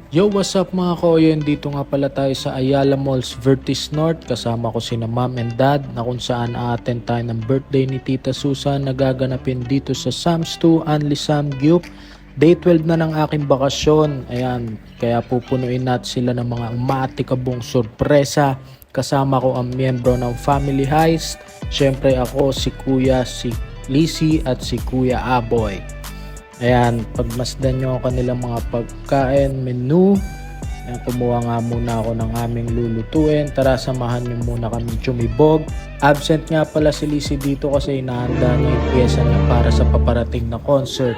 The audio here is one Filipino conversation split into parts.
Yo, what's up mga koyen? Dito nga pala tayo sa Ayala Malls Vertis North. Kasama ko sina mom and dad na kung saan a-attend tayo ng birthday ni Tita Susan na gaganapin dito sa Sam's 2 Anli Samgyup. Day 12 na ng aking bakasyon. Ayan, kaya pupunuin natin sila ng mga umatikabong sorpresa. Kasama ko ang miyembro ng Family Heist. Siyempre ako, si Kuya, si Lizzie at si Kuya Aboy. Ayan, pagmasdan nyo ang kanilang mga pagkain, menu. Ayan, kumuha nga muna ako ng aming lulutuin. Tara, samahan nyo muna kami tsumibog. Absent nga pala si Lizzie dito kasi inahanda niya yung pyesa niya para sa paparating na concert.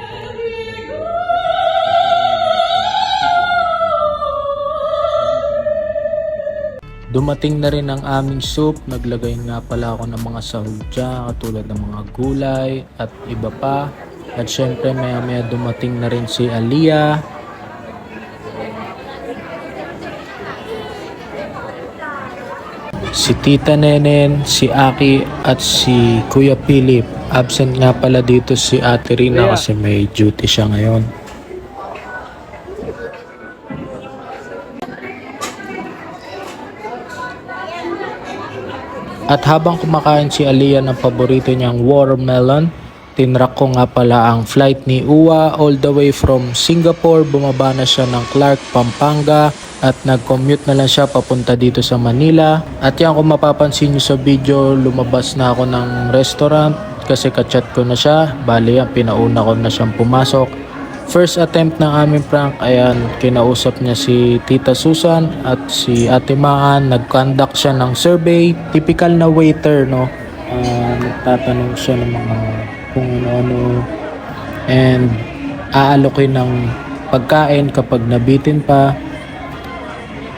Dumating na rin ang aming soup. Naglagay nga pala ako ng mga sahog dyan, katulad ng mga gulay at iba pa. At syempre maya dumating na rin si Aliyah. Si Tita Nenen, si Aki at si Kuya Philip. Absent nga pala dito si Ate Rina kasi may duty siya ngayon. At habang kumakain si Aliyah ng paborito niyang watermelon, tinrack ko nga pala ang flight ni Uwa all the way from Singapore. Bumaba na siya ng Clark, Pampanga at nag-commute na lang siya papunta dito sa Manila. At yan, kung mapapansin nyo sa video, lumabas na ako ng restaurant kasi kachat ko na siya. Bali yan, pinauna ko na siyang pumasok. First attempt ng aming prank, ayan, kinausap niya si Tita Susan at si Ate Maan. Nag-conduct siya ng survey. Typical na waiter, no? Nagtatanong siya ng mga kung ano-ano and aalokin ng pagkain kapag nabitin pa.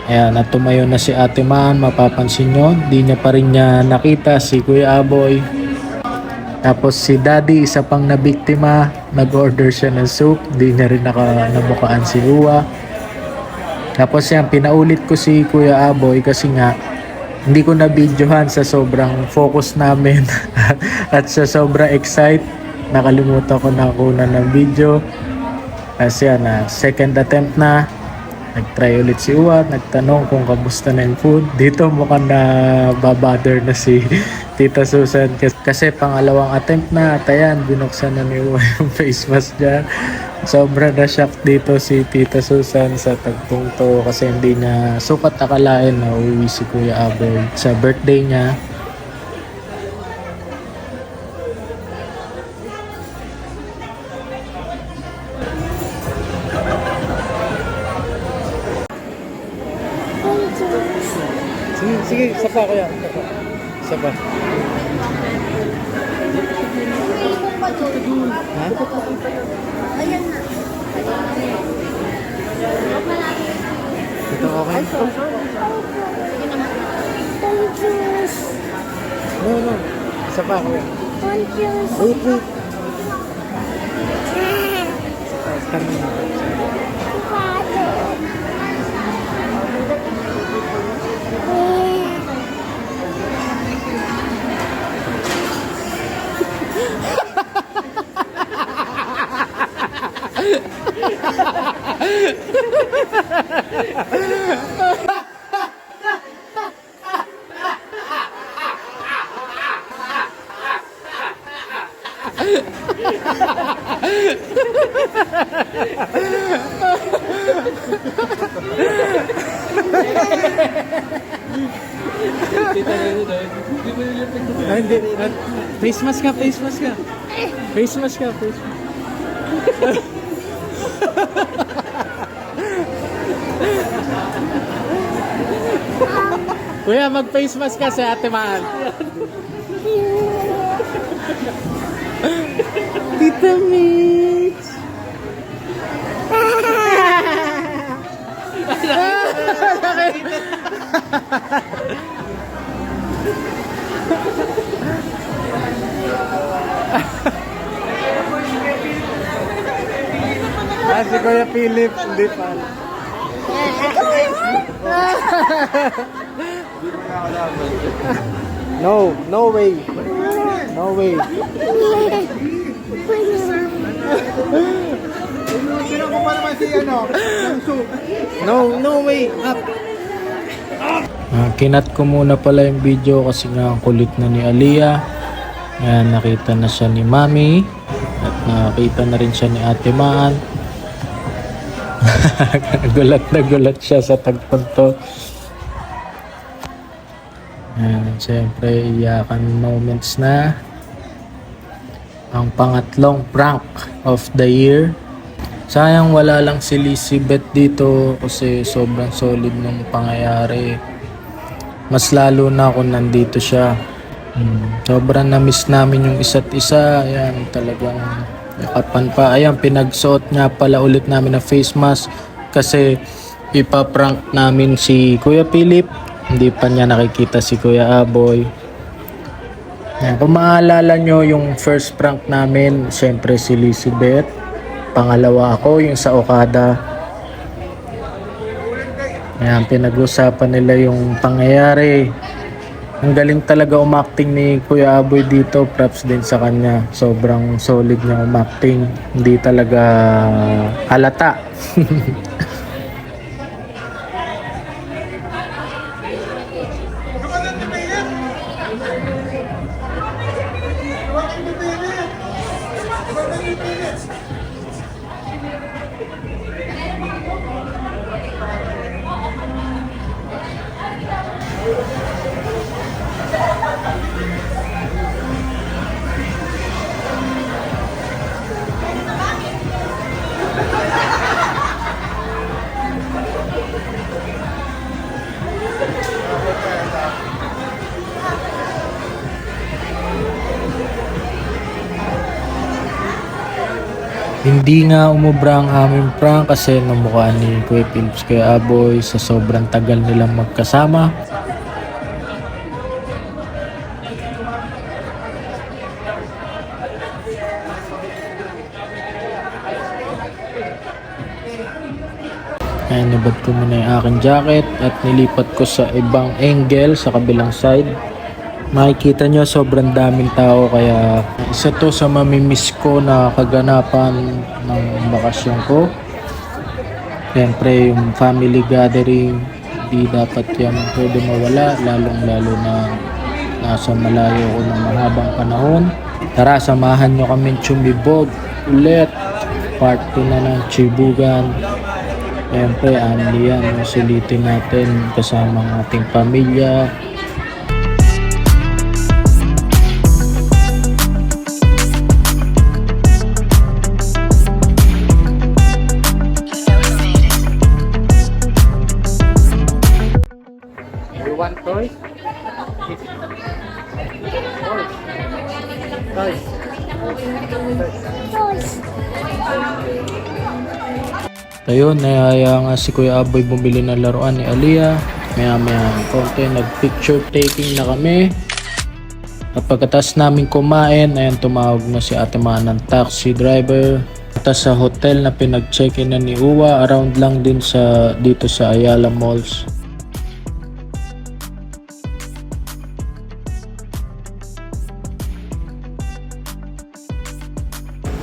Ayan, at tumayo na si Ate Maan. Mapapansin nyo, di niya pa rin niya nakita si Kuya Aboy. Tapos si Daddy, isa pang nabiktima, nag-order siya ng soup, di niya rin nabukaan si Uwa. Tapos yan, pinaulit ko si Kuya Aboy kasi nga hindi ko na videohan sa sobrang focus namin at sa sobrang excite. Nakalimutan ko na kuna ng video. Kasi yan, second attempt na. Nag-try ulit si Uwa, nagtanong kung kamusta na yung food. Dito mukhang na babother na si Tita Susan kasi pangalawang attempt na. At ayan, binuksan na ni Uwa yung face mask niya. Sobra na shock dito si Tita Susan sa tagpong to kasi hindi niya sukat akalain na uwi si Kuya Aboy sa birthday niya. Sige, isa pa kuya. Isa pa. Ha? Ayan na. Ito okay? Confused. No. Isa pa kuya. Confused. Wait. Stand mo. Hindi. Face mask ka. Face mask. Kuya, mag-face mask ka sa Ate Maan. Tita Mitch. Si Kuya Philip, hindi pa. No way. Sino ko pa naman si ano? Yung soup. No way, up! Kinat ko muna pala yung video kasi nga ang kulit na ni Aliyah. Ayan, nakita na siya ni Mami. At nakita na rin siya ni Ate Maan. Gulat na gulat siya sa tagpon to. Ayan, siyempre, iyakan moments na. Ang pangatlong prank of the year. Sayang wala lang si Lizbeth dito kasi sobrang solid ng pangyayari. Mas lalo na kung nandito siya. Sobrang na-miss namin yung isa't isa. Ayan, talagang nakapan pa. Ayan, pinagsuot nga pala ulit namin na face mask kasi ipaprank namin si Kuya Philip. Hindi pa niya nakikita si Kuya Aboy. Ayan, kung maalala nyo yung first prank namin, syempre si Lizbeth. Pangalawa ako, yung sa Okada. Ayan, pinag-usapan nila yung pangyayari. Ang galing talaga umacting ni Kuya Aboy dito. Props din sa kanya. Sobrang solid niya umacting. Hindi talaga halata. Hindi nga umubra ang aming prank kasi namukha ni Kuya Philips Kuya Aboy sa sobrang tagal nilang magkasama. Ayan, nabad ko muna yung aking jacket at nilipat ko sa ibang angle sa kabilang side. Makikita nyo sobrang daming tao kaya isa to sa mamimiss ko na kaganapan ng bakasyon ko. Siyempre yung family gathering, hindi dapat yan pwede mawala, lalong lalo na nasa malayo ko ng mahabang panahon. Tara, samahan nyo kami tsumibog ulit, part 2 na ng Chibugan. Siyempre, yan, sulitin natin kasama ang ating pamilya. You want toys? Toys. Toys. Ayun, nayaya nga si Kuya Aboy bumili ng laruan ni Aliyah. Maya konti, nag-picture taking na kami. At pagkatas namin kumain, ayan, tumawag na si Ate Maan ng taxi driver. At sa hotel na pinag-check-in na ni Uwa, around lang din dito sa Ayala Malls.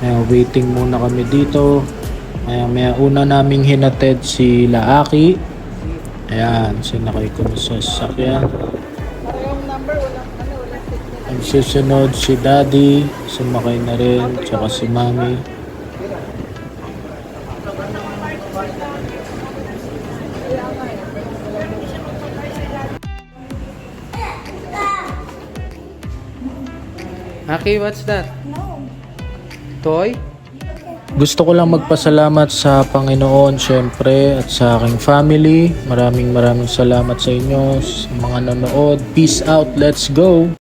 Ayan, waiting muna kami dito. Ayan, may una naming hinatid si Laaki. Ayan, sinakay ko na sa sasakyan. Ang susunod si Daddy, sumakay na rin, tsaka si Mami. Aki, what's that? Toy? Gusto ko lang magpasalamat sa Panginoon syempre at sa aking family. Maraming salamat sa inyo, sa mga nanonood. Peace out, let's go!